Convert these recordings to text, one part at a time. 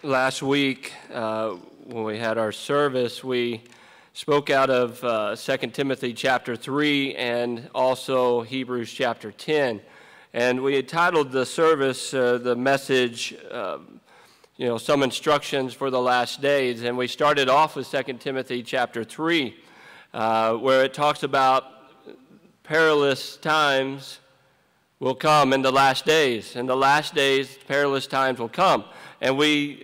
Last week, when we had our service, we spoke out of 2 Timothy chapter 3 and also Hebrews chapter 10. And we had titled the service, the message, some instructions for the last days. And we started off with 2 Timothy chapter 3, where it talks about perilous times will come in the last days. In the last days, perilous times will come. And we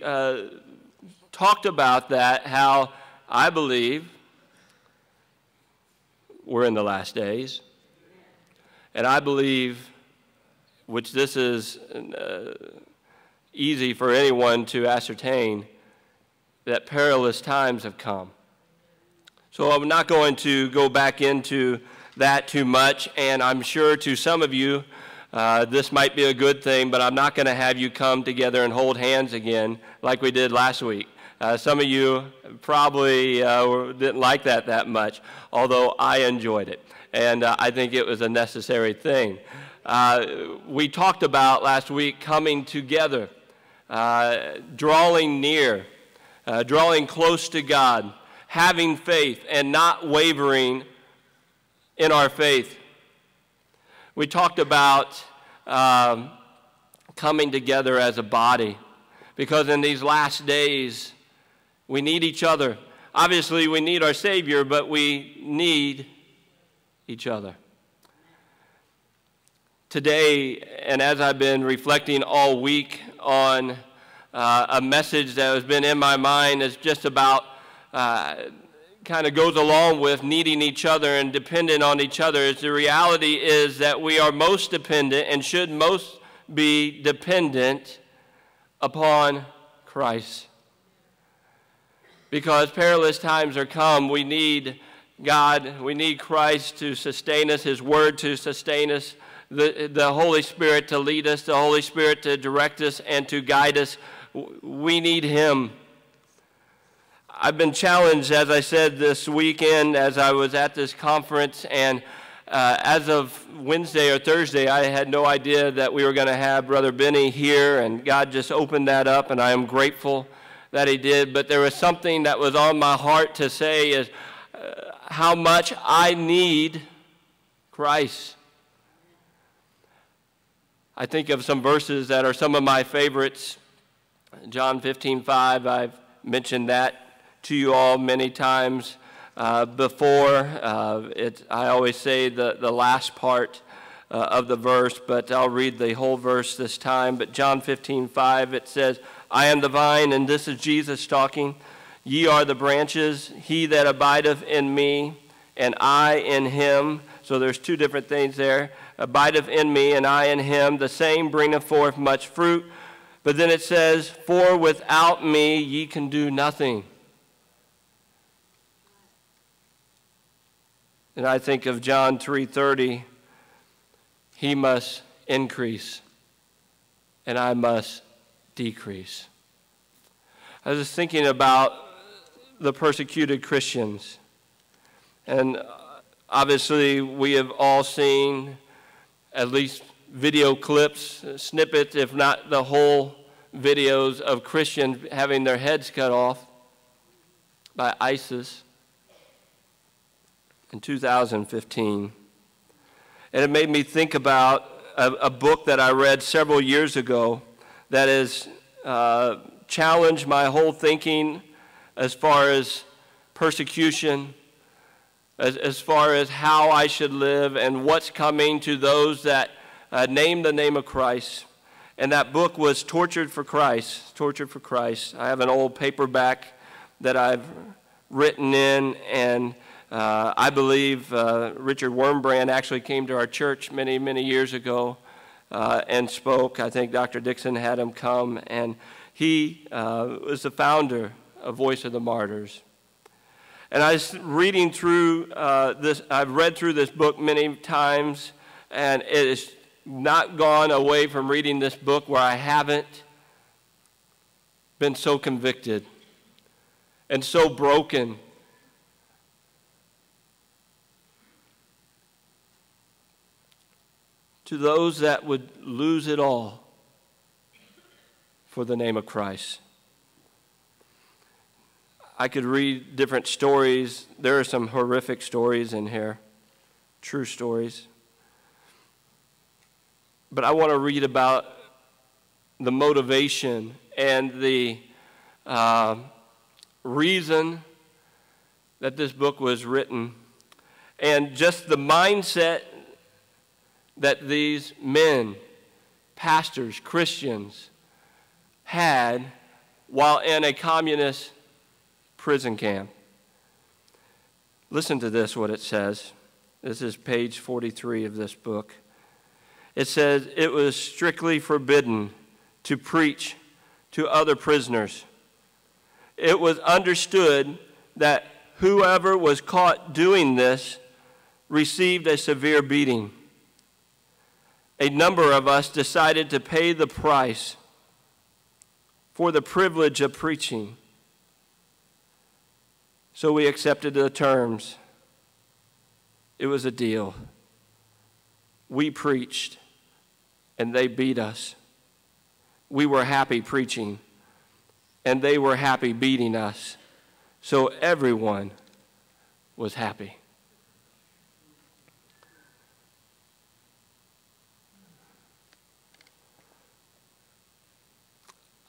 talked about that, how I believe we're in the last days. And I believe, which this is easy for anyone to ascertain, that perilous times have come. So I'm not going to go back into that too much, and I'm sure to some of you, this might be a good thing, but I'm not going to have you come together and hold hands again like we did last week. Some of you probably didn't like that much, although I enjoyed it, and I think it was a necessary thing. We talked about last week coming together, drawing near, drawing close to God, having faith, and not wavering in our faith. We talked about coming together as a body, because in these last days, we need each other. Obviously, we need our Savior, but we need each other. Today, and as I've been reflecting all week on a message that has been in my mind, is just about kind of goes along with needing each other and dependent on each other. Is the reality is that we are most dependent and should most be dependent upon Christ. Because perilous times are come, we need God, we need Christ to sustain us, His Word to sustain us, the Holy Spirit to lead us, the Holy Spirit to direct us and to guide us. We need Him. I've been challenged, as I said, this weekend as I was at this conference, and as of Wednesday or Thursday, I had no idea that we were going to have Brother Benny here, and God just opened that up, and I am grateful that He did. But there was something that was on my heart to say is how much I need Christ. I think of some verses that are some of my favorites. John 15:5, I've mentioned that to you all many times before. I always say the last part of the verse, but I'll read the whole verse this time. But John 15:5, it says, I am the vine, and this is Jesus talking. Ye are the branches, he that abideth in me, and I in him. So there's two different things there. Abideth in me, and I in him. The same bringeth forth much fruit. But then it says, for without me ye can do nothing. And I think of John 3:30, he must increase, and I must decrease. I was thinking about the persecuted Christians. And obviously, we have all seen at least video clips, snippets, if not the whole videos of Christians having their heads cut off by ISIS in 2015. And it made me think about a book that I read several years ago that has challenged my whole thinking as far as persecution, as far as how I should live and what's coming to those that name the name of Christ. And that book was Tortured for Christ, Tortured for Christ. I have an old paperback that I've written in, and I believe Richard Wurmbrand actually came to our church many, many years ago and spoke. I think Dr. Dixon had him come, and he was the founder of Voice of the Martyrs. And I was reading through this. I've read through this book many times, and it has not gone away from reading this book where I haven't been so convicted and so broken. To those that would lose it all for the name of Christ. I could read different stories. There are some horrific stories in here, true stories. But I want to read about the motivation and the reason that this book was written, and just the mindset that these men, pastors, Christians, had while in a communist prison camp. Listen to this, what it says. This is page 43 of this book. It says, it was strictly forbidden to preach to other prisoners. It was understood that whoever was caught doing this received a severe beating. A number of us decided to pay the price for the privilege of preaching. So we accepted the terms. It was a deal. We preached, and they beat us. We were happy preaching, and they were happy beating us. So everyone was happy.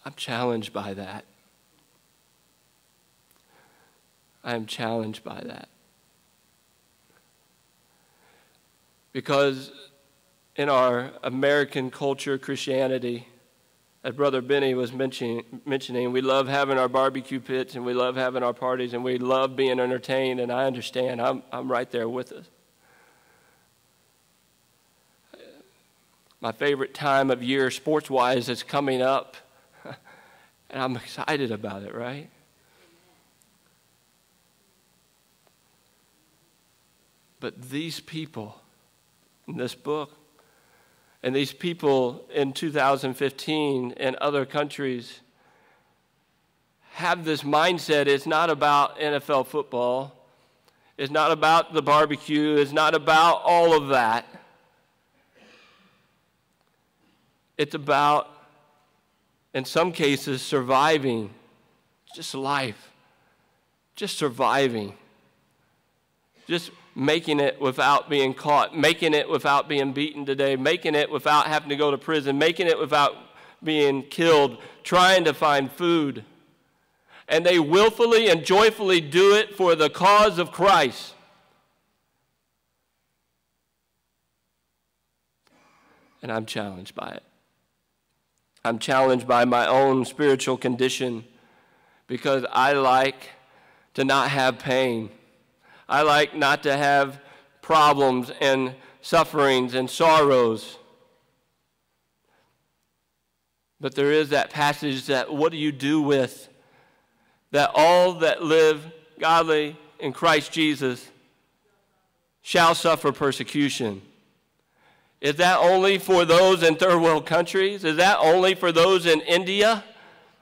I'm challenged by that. I am challenged by that. Because in our American culture, Christianity, as Brother Benny was mentioning, we love having our barbecue pits and we love having our parties and we love being entertained, and I understand. I'm right there with us. My favorite time of year sports-wise is coming up, and I'm excited about it, right? But these people in this book, and these people in 2015 in other countries have this mindset. It's not about NFL football. It's not about the barbecue. It's not about all of that. It's about, in some cases, surviving just life, just surviving, just making it without being caught, making it without being beaten today, making it without having to go to prison, making it without being killed, trying to find food. And they willfully and joyfully do it for the cause of Christ. And I'm challenged by it. I'm challenged by my own spiritual condition because I like to not have pain. I like not to have problems and sufferings and sorrows. But there is that passage that what do you do with that all that live godly in Christ Jesus shall suffer persecution? Is that only for those in third world countries? Is that only for those in India?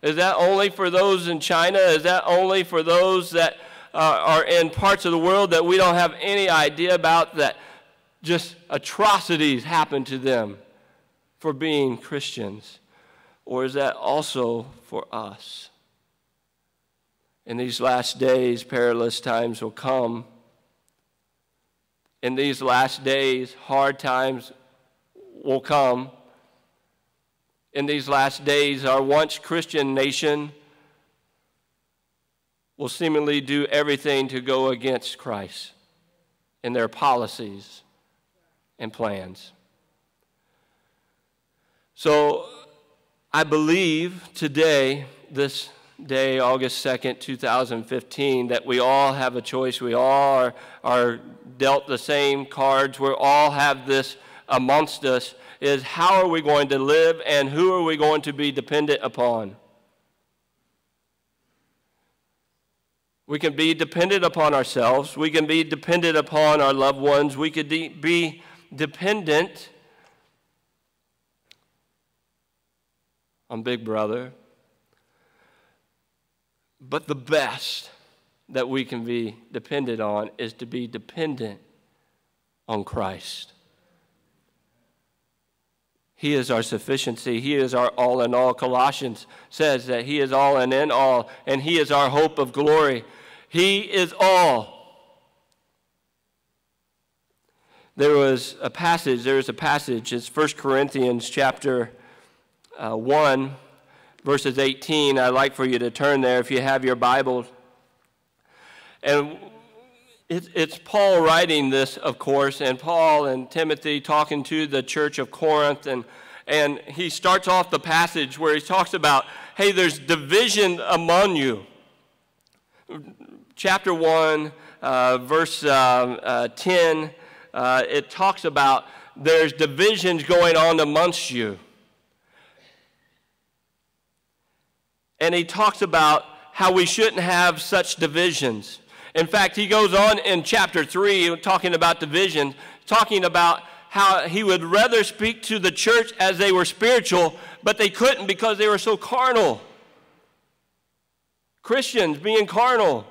Is that only for those in China? Is that only for those that are in parts of the world that we don't have any idea about, that just atrocities happen to them for being Christians? Or is that also for us? In these last days, perilous times will come. In these last days, hard times will come. In these last days, our once Christian nation will seemingly do everything to go against Christ in their policies and plans. So I believe today, this day, August 2nd, 2015, that we all have a choice. We all are dealt the same cards. We all have this amongst us, is how are we going to live and who are we going to be dependent upon? We can be dependent upon ourselves. We can be dependent upon our loved ones. We could be dependent on Big Brother. But the best that we can be dependent on is to be dependent on Christ. He is our sufficiency. He is our all in all. Colossians says that He is all and in all, and He is our hope of glory. He is all. There is a passage, it's 1 Corinthians chapter 1, verses 18. I'd like for you to turn there if you have your Bible. And it's Paul writing this, of course, and Paul and Timothy talking to the church of Corinth, and he starts off the passage where he talks about, hey, there's division among you. Chapter 1, verse 10, it talks about there's divisions going on amongst you. And he talks about how we shouldn't have such divisions. In fact, he goes on in chapter 3, talking about division, talking about how he would rather speak to the church as they were spiritual, but they couldn't because they were so carnal. Christians being carnal.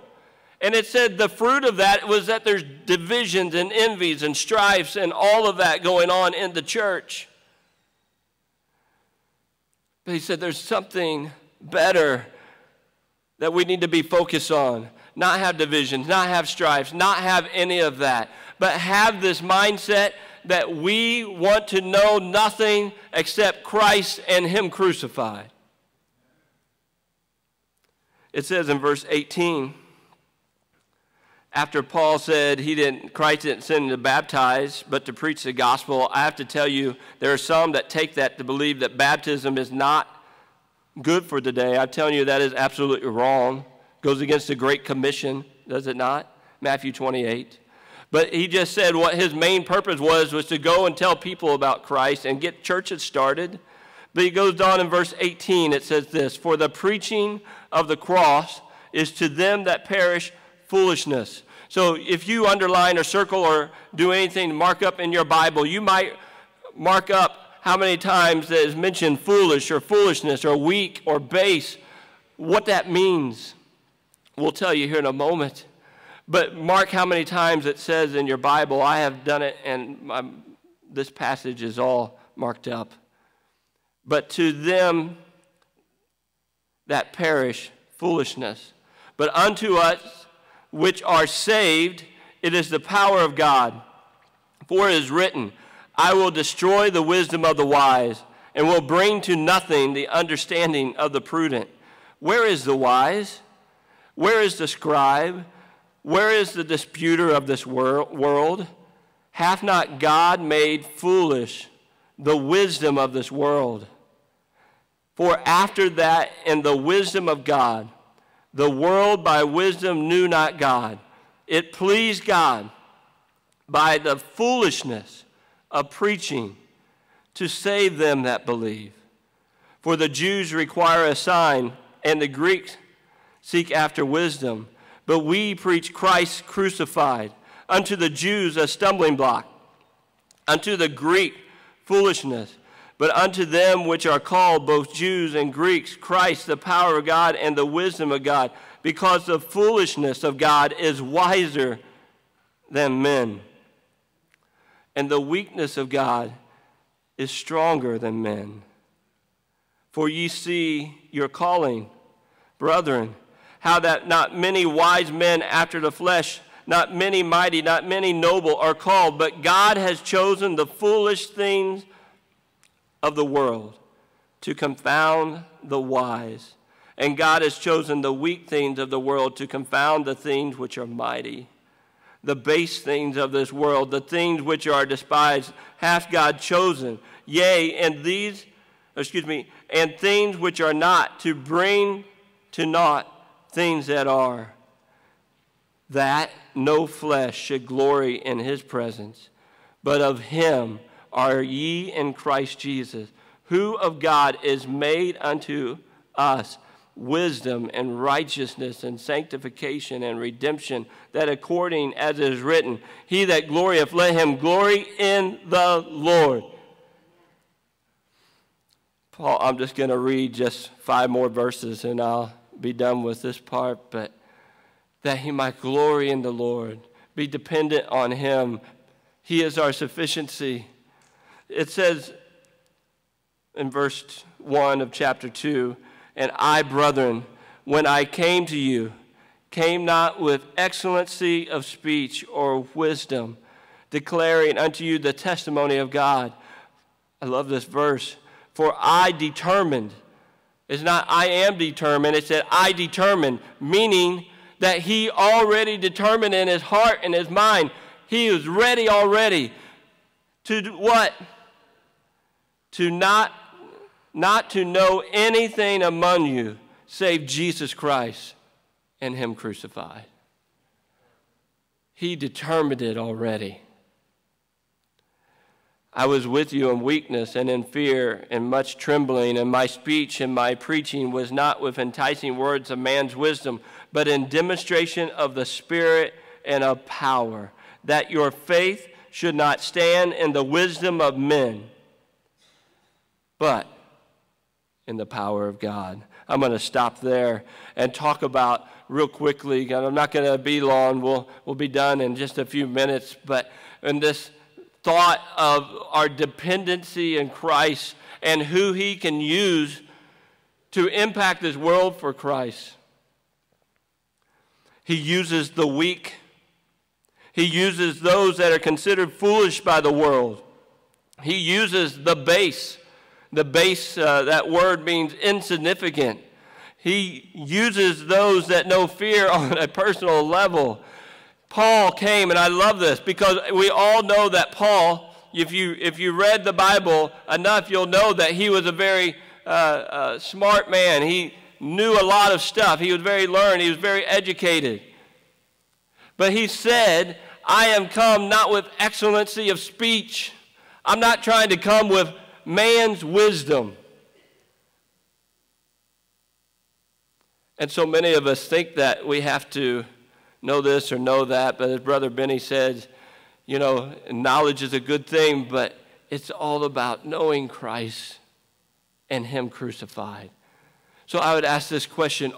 And it said the fruit of that was that there's divisions and envies and strifes and all of that going on in the church. But he said there's something better that we need to be focused on. Not have divisions, not have strifes, not have any of that, but have this mindset that we want to know nothing except Christ and Him crucified. It says in verse 18, after Paul said Christ didn't send him to baptize, but to preach the gospel, I have to tell you, there are some that take that to believe that baptism is not good for today. I'm telling you that is absolutely wrong. Goes against the Great Commission, does it not? Matthew 28. But he just said what his main purpose was to go and tell people about Christ and get churches started. But he goes on in verse 18, it says this, for the preaching of the cross is to them that perish foolishness. So if you underline or circle or do anything to mark up in your Bible, you might mark up how many times that is mentioned foolish or foolishness or weak or base, what that means. We'll tell you here in a moment. But mark how many times it says in your Bible. I have done it, and this passage is all marked up. But to them that perish, foolishness. But unto us which are saved, it is the power of God. For it is written, I will destroy the wisdom of the wise, and will bring to nothing the understanding of the prudent. Where is the wise? Where is the scribe? Where is the disputer of this world? Hath not God made foolish the wisdom of this world? For after that, in the wisdom of God, the world by wisdom knew not God. It pleased God by the foolishness of preaching to save them that believe. For the Jews require a sign, and the Greeks seek after wisdom. But we preach Christ crucified, unto the Jews a stumbling block, unto the Greek foolishness, but unto them which are called, both Jews and Greeks, Christ the power of God and the wisdom of God, because the foolishness of God is wiser than men, and the weakness of God is stronger than men. For ye see your calling, brethren, how that not many wise men after the flesh, not many mighty, not many noble are called, but God has chosen the foolish things of the world to confound the wise. And God has chosen the weak things of the world to confound the things which are mighty. The base things of this world, the things which are despised, hath God chosen. Yea, and things which are not, to bring to naught things that are, that no flesh should glory in his presence. But of him are ye in Christ Jesus, who of God is made unto us wisdom and righteousness and sanctification and redemption, that according as it is written, he that glorieth, let him glory in the Lord. Paul, I'm just going to read just 5 more verses and I'll be done with this part, but that he might glory in the Lord, be dependent on him. He is our sufficiency. It says in verse 1 of chapter 2, "And I, brethren, when I came to you, came not with excellency of speech or wisdom, declaring unto you the testimony of God." I love this verse. "For I determined," it's not "I am determined," it said "I determined," meaning that he already determined in his heart and his mind. He was ready already to do what? To not to know anything among you save Jesus Christ and him crucified. He determined it already. "I was with you in weakness and in fear and much trembling, and my speech and my preaching was not with enticing words of man's wisdom, but in demonstration of the Spirit and of power, that your faith should not stand in the wisdom of men, but in the power of God." I'm going to stop there and talk about real quickly. I'm not going to be long. We'll be done in just a few minutes. But in this thought of our dependency in Christ and who he can use to impact this world for Christ. He uses the weak. He uses those that are considered foolish by the world. He uses the base. The base, that word means insignificant. He uses those that know fear on a personal level. Paul came, and I love this because we all know that Paul, if you read the Bible enough, you'll know that he was a very smart man. He knew a lot of stuff. He was very learned. He was very educated. But he said, "I am come not with excellency of speech." I'm not trying to come with man's wisdom. And so many of us think that we have to know this or know that, but as Brother Benny said, knowledge is a good thing, but it's all about knowing Christ and him crucified. So I would ask this question,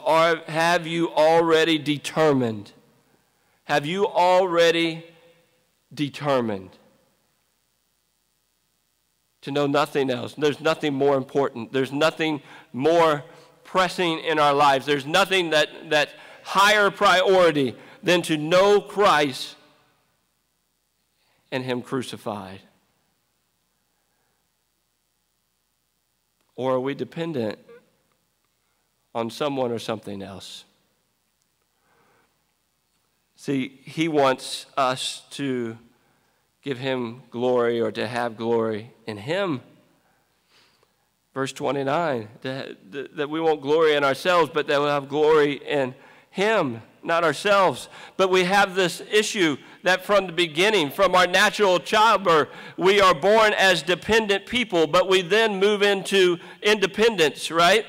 have you already determined? Have you already determined to know nothing else? There's nothing more important. There's nothing more pressing in our lives. There's nothing that's higher priority than to know Christ and him crucified. Or are we dependent on someone or something else? See, he wants us to give him glory or to have glory in him. Verse 29, that we won't glory in ourselves, but that we'll have glory in him, not ourselves. But we have this issue that from the beginning, from our natural childbirth, we are born as dependent people, but we then move into independence, right?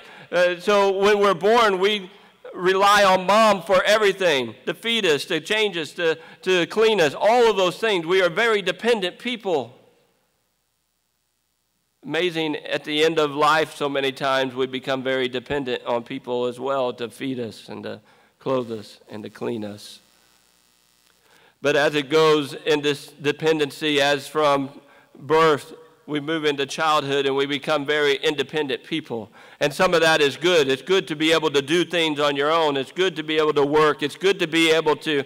So when we're born, we rely on mom for everything, to feed us, to change us, to clean us, all of those things. We are very dependent people. Amazing, at the end of life, so many times we become very dependent on people as well to feed us and to clothe us and to clean us. But as it goes in this dependency, as from birth, we move into childhood and we become very independent people. And some of that is good. It's good to be able to do things on your own. It's good to be able to work. It's good to be able to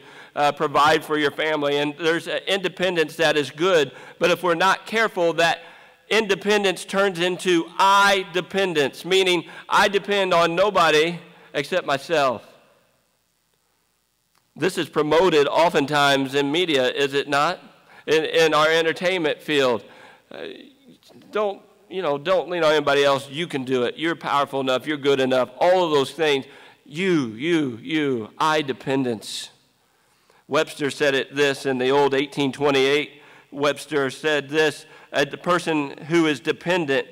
provide for your family. And there's independence that is good. But if we're not careful, that independence turns into I-dependence, meaning I depend on nobody except myself. This is promoted oftentimes in media, is it not? In our entertainment field. Don't lean on anybody else. You can do it. You're powerful enough. You're good enough. All of those things. You, I-dependence. Webster said it this in the old 1828. Webster said this, the person who is dependent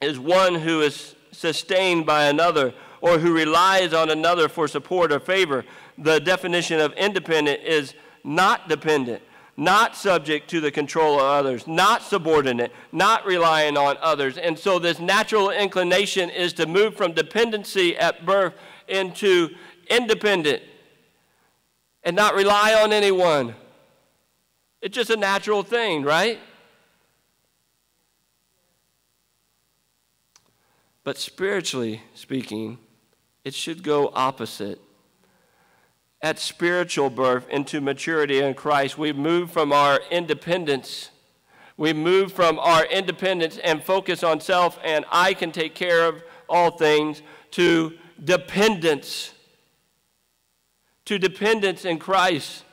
is one who is sustained by another or who relies on another for support or favor. The definition of independent is not dependent, not subject to the control of others, not subordinate, not relying on others. And so this natural inclination is to move from dependency at birth into independent and not rely on anyone. It's just a natural thing, right? But spiritually speaking, it should go opposite. At spiritual birth into maturity in Christ, we move from our independence. We move from our independence and focus on self and I can take care of all things to dependence. To dependence in Christ.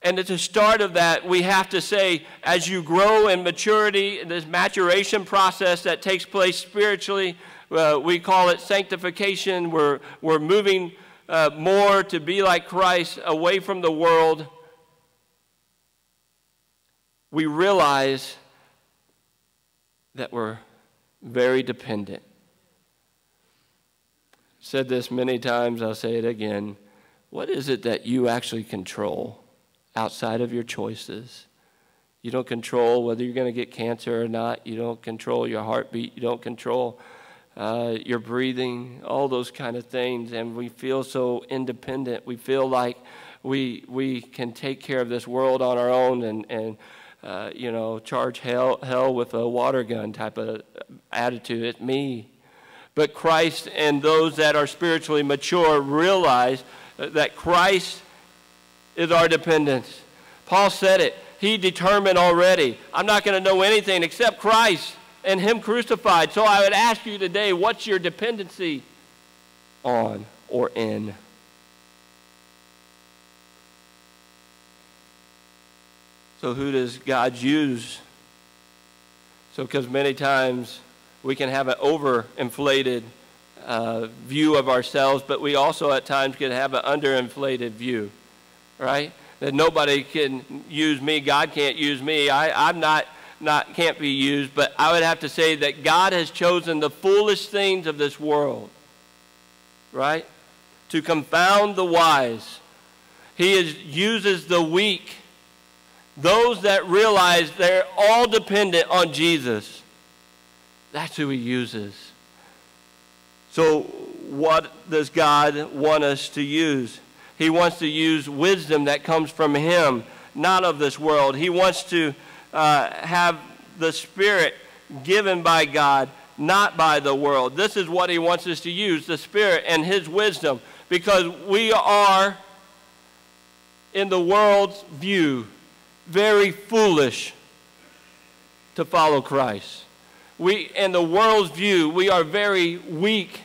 And at the start of that, we have to say, as you grow in maturity, this maturation process that takes place spiritually, we call it sanctification. We're moving more to be like Christ, away from the world. We realize that we're very dependent. I've said this many times, I'll say it again. What is it that you actually control outside of your choices? You don't control whether you're going to get cancer or not. You don't control your heartbeat. You don't control your breathing, all those kind of things. And we feel so independent. We feel like we can take care of this world on our own and charge hell with a water gun type of attitude. It's me. But Christ and those that are spiritually mature realize that Christ is our dependence. Paul said it. He determined already, I'm not going to know anything except Christ and Him crucified. So I would ask you today, what's your dependency on or in? So who does God use? So because many times we can have an overinflated view of ourselves, but we also at times can have an underinflated view, right? That nobody can use me, God can't use me, I'm not can't be used, but I would have to say that God has chosen the foolish things of this world, right? To confound the wise. He uses the weak, those that realize they're all dependent on Jesus. That's who He uses. So what does God want us to use? He wants to use wisdom that comes from Him, not of this world. He wants to have the Spirit given by God, not by the world. This is what He wants us to use, the Spirit and His wisdom, because we are, in the world's view, very foolish to follow Christ. In the world's view, we are very weak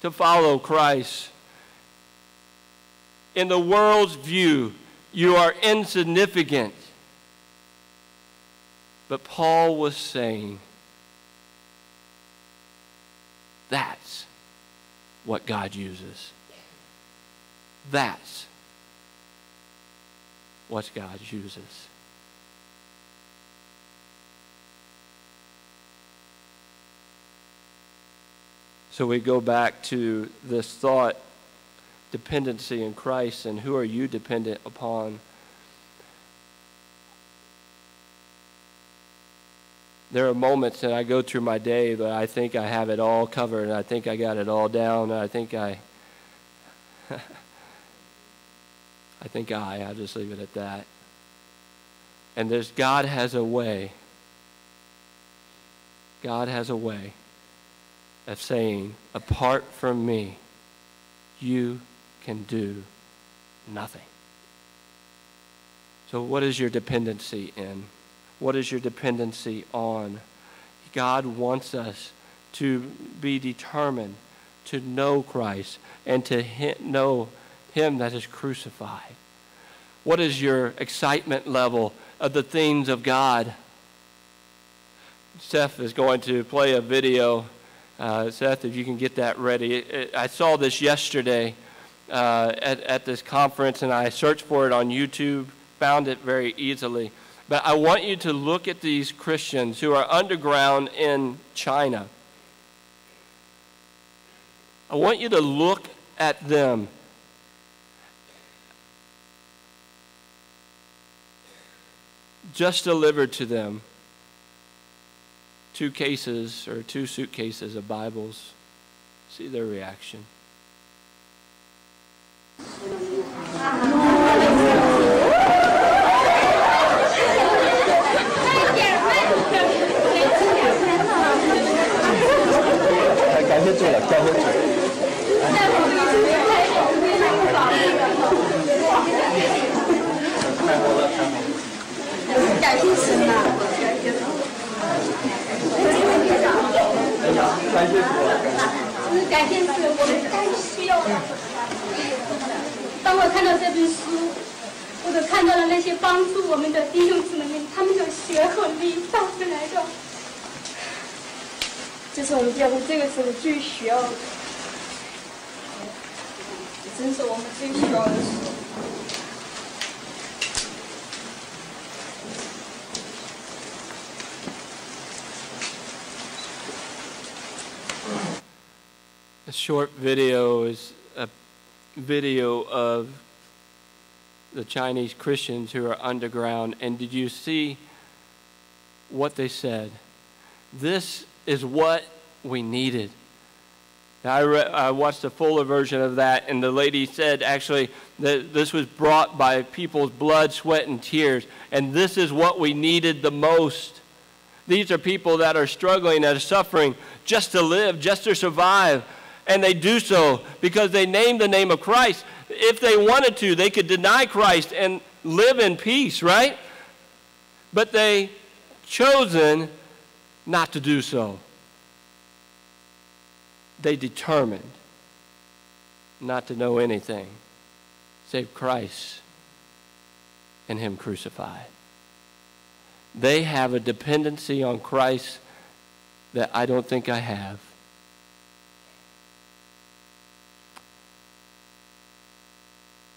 to follow Christ. In the world's view, you are insignificant. But Paul was saying, that's what God uses. That's what God uses. So we go back to this thought, dependency in Christ, and who are you dependent upon? There are moments that I go through my day that I think I have it all covered, and I think I got it all down, and I think I'll just leave it at that. And God has a way. God has a way of saying, apart from me, you can do nothing. So what is your dependency in? What is your dependency on? God wants us to be determined to know Christ and to know Him that is crucified. What is your excitement level of the things of God? Seth is going to play a video. Seth, if you can get that ready. I saw this yesterday at this conference, and I searched for it on YouTube, found it very easily. But I want you to look at these Christians who are underground in China. I want you to look at them. Just delivered to them 2 cases or 2 suitcases of Bibles. See their reaction. 感谢神啊！感谢神，我们太需要了。当我看到这本书，我就看到了那些帮助我们的弟兄姊妹们，他们的血和力到处来的。这是我们教会这个时候最需要的，真是我们最需要的时候。A short video is a video of the Chinese Christians who are underground. And did you see what they said? This is what we needed. Now, I watched a fuller version of that, and the lady said actually that this was brought by people's blood, sweat, and tears. And this is what we needed the most. These are people that are struggling, that are suffering just to live, just to survive. And they do so because they name the name of Christ. If they wanted to, they could deny Christ and live in peace, right? But they chosen not to do so. They determined not to know anything save Christ and Him crucified. They have a dependency on Christ that I don't think I have.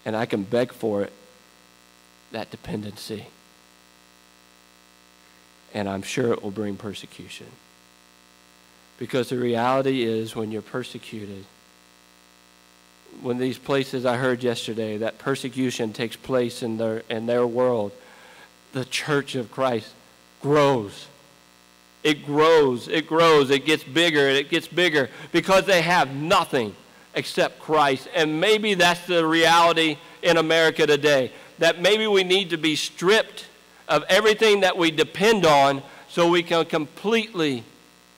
And I can beg for it, that dependency. And I'm sure it will bring persecution. Because the reality is when you're persecuted, when these places I heard yesterday, that persecution takes place in their world, the church of Christ grows. It grows, it grows, it gets bigger, and it gets bigger because they have nothing except Christ. And maybe that's the reality in America today, that maybe we need to be stripped of everything that we depend on so we can completely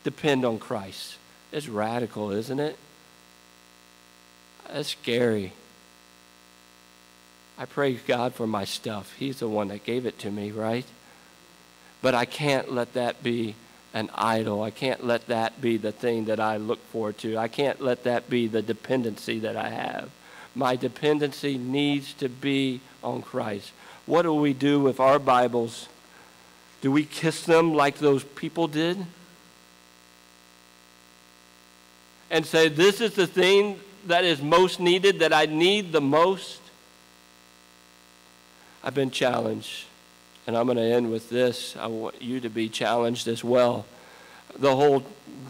depend on Christ. It's radical, isn't it? That's scary. I praise God for my stuff. He's the one that gave it to me, right? But I can't let that be an idol. I can't let that be the thing that I look forward to. I can't let that be the dependency that I have. My dependency needs to be on Christ. What do we do with our Bibles? Do we kiss them like those people did? And say, this is the thing that is most needed, that I need the most? I've been challenged. And I'm going to end with this. I want you to be challenged as well. The whole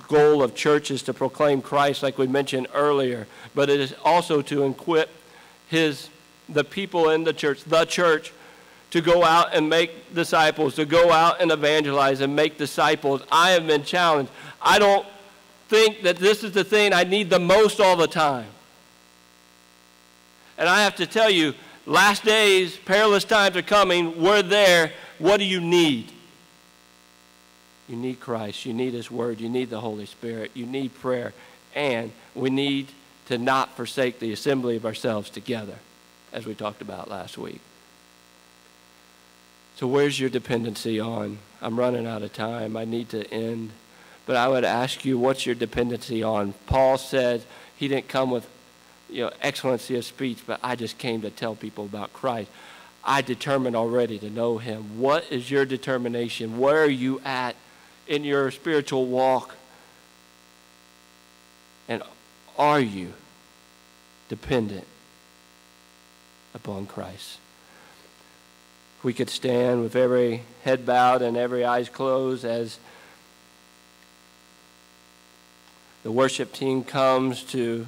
goal of church is to proclaim Christ, like we mentioned earlier, but it is also to equip the people in the church, to go out and make disciples, to go out and evangelize and make disciples. I have been challenged. I don't think that this is the thing I need the most all the time. And I have to tell you, last days, perilous times are coming. We're there. What do you need? You need Christ. You need His Word. You need the Holy Spirit. You need prayer. And we need to not forsake the assembly of ourselves together, as we talked about last week. So where's your dependency on? I'm running out of time. I need to end. But I would ask you, what's your dependency on? Paul said he didn't come with excellency of speech, but I just came to tell people about Christ. I determined already to know Him. What is your determination? Where are you at in your spiritual walk? And are you dependent upon Christ? If we could stand with every head bowed and every eyes closed as the worship team comes to